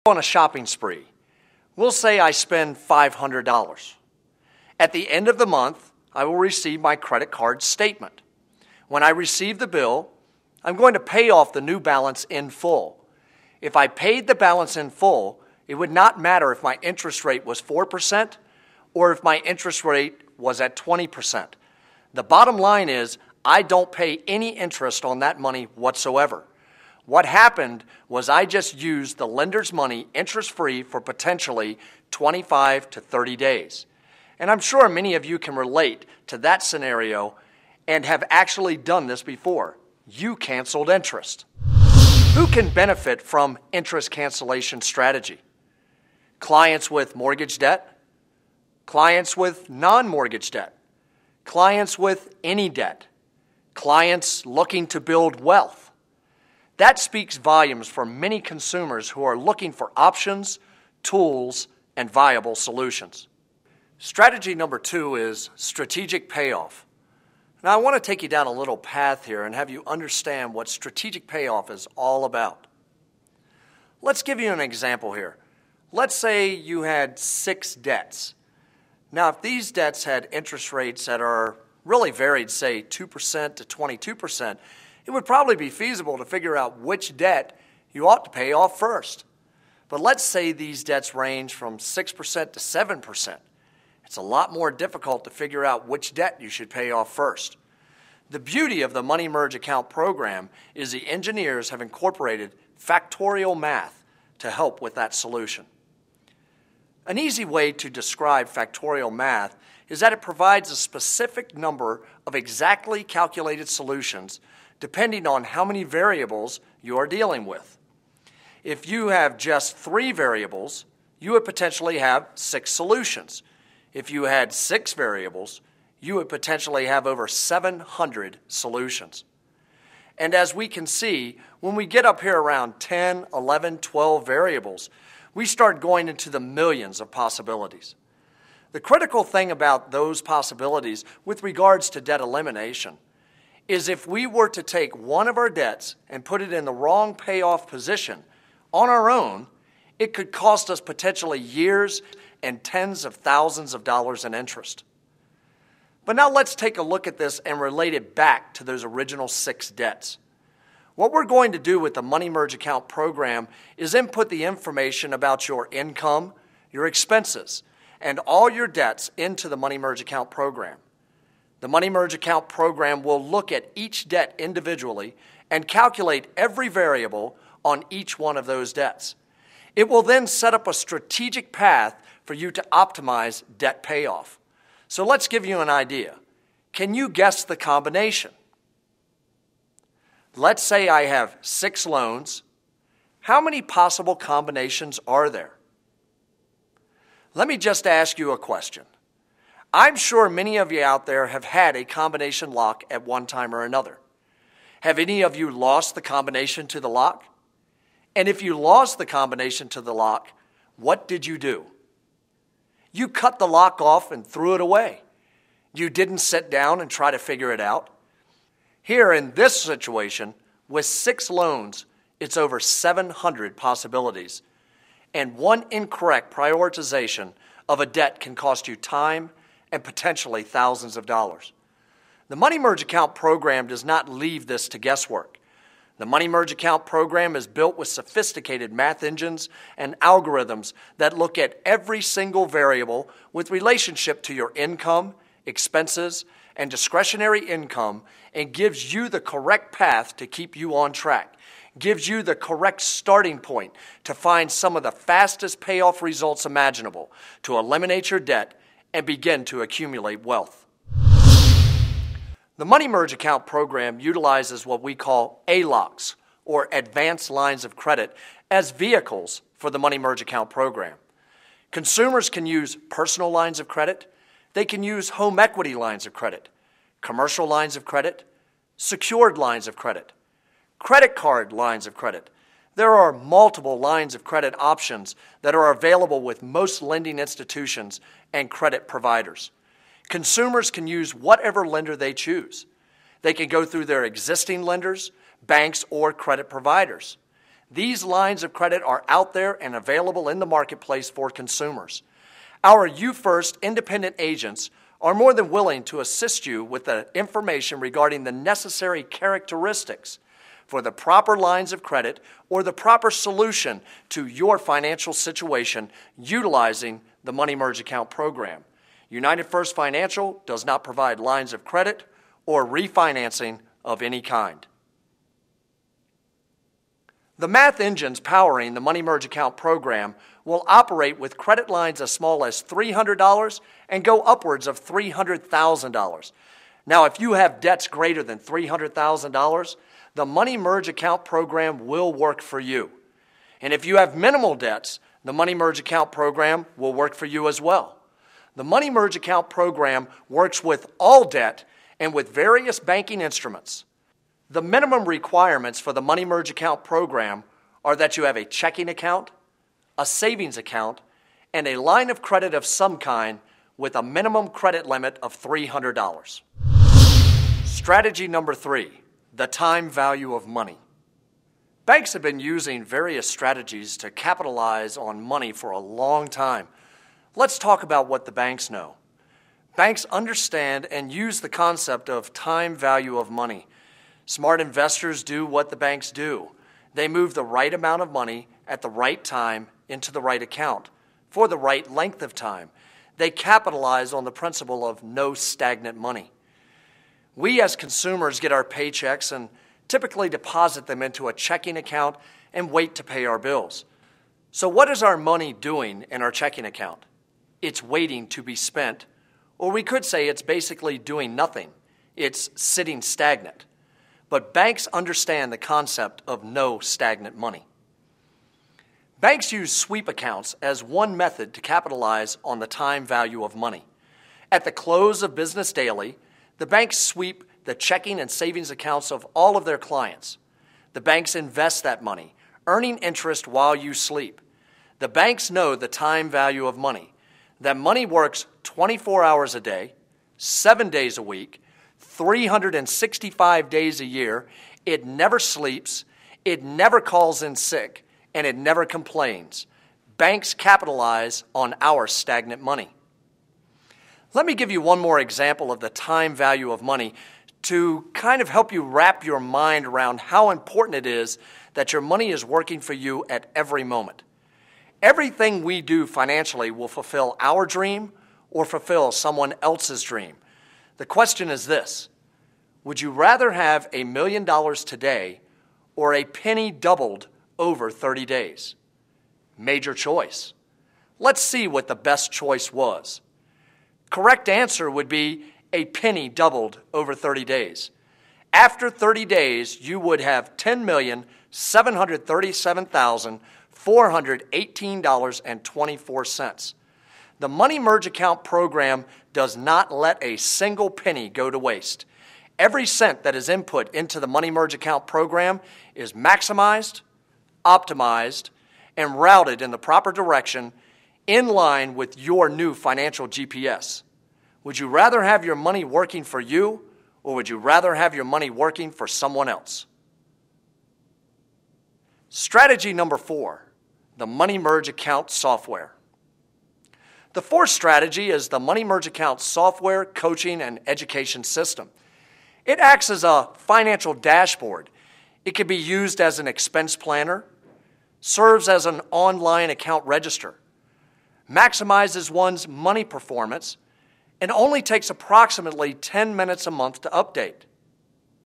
On a shopping spree, we'll say I spend $500. At the end of the month, I will receive my credit card statement. When I receive the bill, I'm going to pay off the new balance in full. If I paid the balance in full, it would not matter if my interest rate was 4% or if my interest rate was at 20%. The bottom line is I don't pay any interest on that money whatsoever. What happened was I just used the lender's money interest-free for potentially 25 to 30 days. And I'm sure many of you can relate to that scenario and have actually done this before. You canceled interest. Who can benefit from interest cancellation strategy? Clients with mortgage debt, clients with non-mortgage debt, clients with any debt, clients looking to build wealth. That speaks volumes for many consumers who are looking for options, tools, and viable solutions. Strategy number 2 is strategic payoff. Now, I want to take you down a little path here and have you understand what strategic payoff is all about. Let's give you an example here. Let's say you had 6 debts. Now, if these debts had interest rates that are really varied, say 2% to 22%, it would probably be feasible to figure out which debt you ought to pay off first. But let's say these debts range from 6% to 7%. It's a lot more difficult to figure out which debt you should pay off first. The beauty of the Money Merge Account program is the engineers have incorporated factorial math to help with that solution. An easy way to describe factorial math is that it provides a specific number of exactly calculated solutions depending on how many variables you are dealing with. If you have just 3 variables, you would potentially have 6 solutions. If you had 6 variables, you would potentially have over 700 solutions. And as we can see, when we get up here around 10, 11, 12 variables, we start going into the millions of possibilities. The critical thing about those possibilities with regards to debt elimination is if we were to take one of our debts and put it in the wrong payoff position on our own, it could cost us potentially years and tens of thousands of dollars in interest. But now let's take a look at this and relate it back to those original 6 debts. What we're going to do with the Money Merge Account program is input the information about your income, your expenses, and all your debts into the Money Merge Account program. The Money Merge Account program will look at each debt individually and calculate every variable on each one of those debts. It will then set up a strategic path for you to optimize debt payoff. So let's give you an idea. Can you guess the combination? Let's say I have 6 loans. How many possible combinations are there? Let me just ask you a question. I'm sure many of you out there have had a combination lock at one time or another. Have any of you lost the combination to the lock? And if you lost the combination to the lock, what did you do? You cut the lock off and threw it away. You didn't sit down and try to figure it out. Here in this situation, with 6 loans, it's over 700 possibilities. And one incorrect prioritization of a debt can cost you time and potentially thousands of dollars. The Money Merge Account program does not leave this to guesswork. The Money Merge Account program is built with sophisticated math engines and algorithms that look at every single variable with relationship to your income, expenses, and discretionary income and gives you the correct path to keep you on track, gives you the correct starting point to find some of the fastest payoff results imaginable to eliminate your debt and begin to accumulate wealth. The Money Merge Account program utilizes what we call ALOCs, or Advanced Lines of Credit, as vehicles for the Money Merge Account program. Consumers can use personal lines of credit, they can use home equity lines of credit, commercial lines of credit, secured lines of credit, credit card lines of credit. There are multiple lines of credit options that are available with most lending institutions and credit providers. Consumers can use whatever lender they choose. They can go through their existing lenders, banks, or credit providers. These lines of credit are out there and available in the marketplace for consumers. Our You First independent agents are more than willing to assist you with the information regarding the necessary characteristics for the proper lines of credit or the proper solution to your financial situation utilizing the Money Merge Account program. United First Financial does not provide lines of credit or refinancing of any kind. The math engines powering the Money Merge Account program will operate with credit lines as small as $300 and go upwards of $300,000. Now, if you have debts greater than $300,000, the Money Merge Account program will work for you. And if you have minimal debts, the Money Merge Account program will work for you as well. The Money Merge Account program works with all debt and with various banking instruments. The minimum requirements for the Money Merge Account program are that you have a checking account, a savings account, and a line of credit of some kind with a minimum credit limit of $300. Strategy number 3, the time value of money. Banks have been using various strategies to capitalize on money for a long time. Let's talk about what the banks know. Banks understand and use the concept of time value of money. Smart investors do what the banks do. They move the right amount of money at the right time into the right account for the right length of time. They capitalize on the principle of no stagnant money. We as consumers get our paychecks and typically deposit them into a checking account and wait to pay our bills. So what is our money doing in our checking account? It's waiting to be spent, or we could say it's basically doing nothing. It's sitting stagnant. But banks understand the concept of no stagnant money. Banks use sweep accounts as one method to capitalize on the time value of money. At the close of business daily, the banks sweep the checking and savings accounts of all of their clients. The banks invest that money, earning interest while you sleep. The banks know the time value of money. That money works 24 hours a day, 7 days a week, 365 days a year. It never sleeps, it never calls in sick, and it never complains. Banks capitalize on our stagnant money. Let me give you one more example of the time value of money to kind of help you wrap your mind around how important it is that your money is working for you at every moment. Everything we do financially will fulfill our dream or fulfill someone else's dream. The question is this: would you rather have $1 million today or a penny doubled over 30 days? Major choice. Let's see what the best choice was. Correct answer would be a penny doubled over 30 days. After 30 days, you would have $10,737,418.24. The Money Merge Account program does not let a single penny go to waste. Every cent that is input into the Money Merge Account program is maximized, optimized, and routed in the proper direction in line with your new financial GPS. Would you rather have your money working for you, or would you rather have your money working for someone else? Strategy number 4, the Money Merge Account software. The fourth strategy is the Money Merge Account software, coaching, and education system. It acts as a financial dashboard. It can be used as an expense planner, serves as an online account register, maximizes one's money performance, and only takes approximately 10 minutes a month to update.